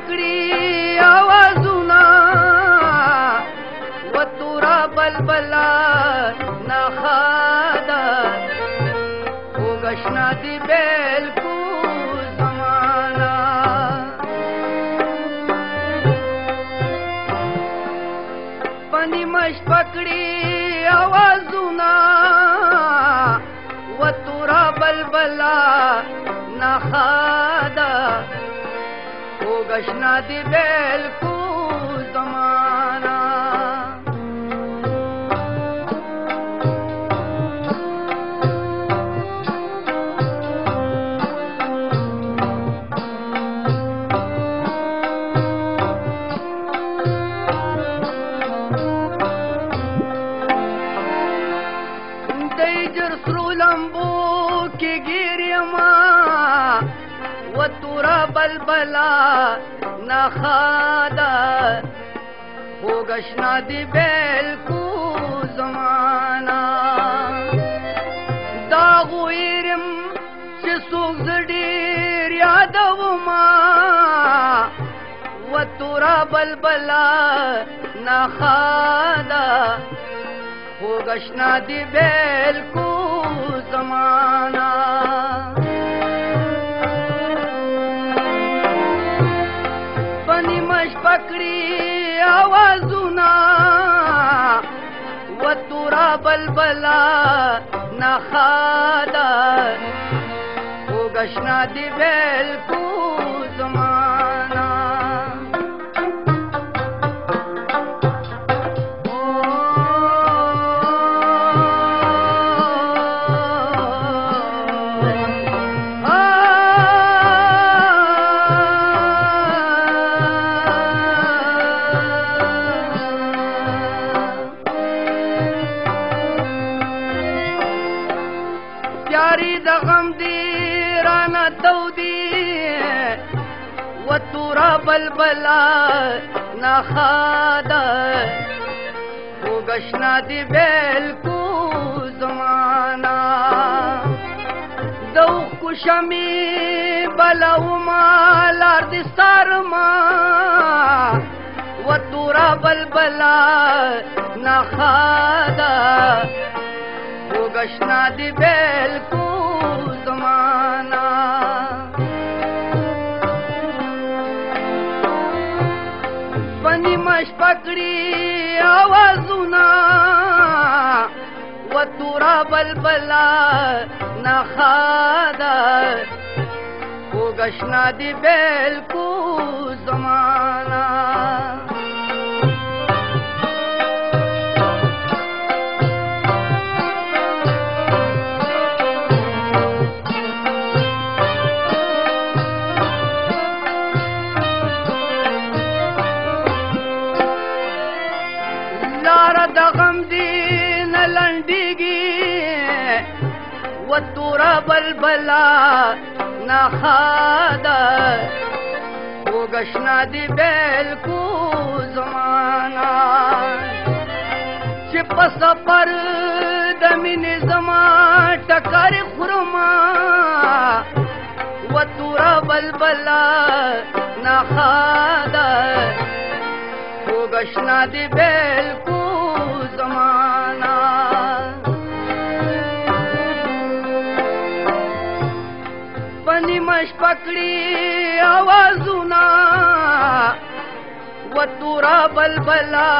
پکړي आवाजونه و تورا بلبلا نخادا وګشنا دی بالکل زمانہ پنی مش پکړي आवाजونه و تورا بلبلا نخادا وګشنا دی بالکل زمانہ بلبلا نخادا وګشنا دی بالکل زمانہ دا غویرم چې څوک زډیر یادوما و تورا بلبلا نخادا وګشنا دی بالکل زمانہ پکړي आवाजونه و تورا بلبلا نخادا وګشنا دی بالکل زمانہ یاری د غم دی رانا تودی و تورا بلبلا نخادا وګشنا دی بالکل زمانہ دو خوشمی بلوما لار دی سارما و تورا بلبلا نخادا وګشنا دی بالکل زمانہ پنی مش پکړي आवाजونه و تورا بلبلا نخادا وګشنا دی بالکل زمانہ د غم دی نلنډیږي و تورا بلبلا نخادا وګشنا دی بالکل زمانہ چې په سفر د مینې زما ټکر خورما و تورا بلبلا نخادا وګشنا دی بالکل زمانہ پنی مش پکړي आवाजونه و تورا بلبلا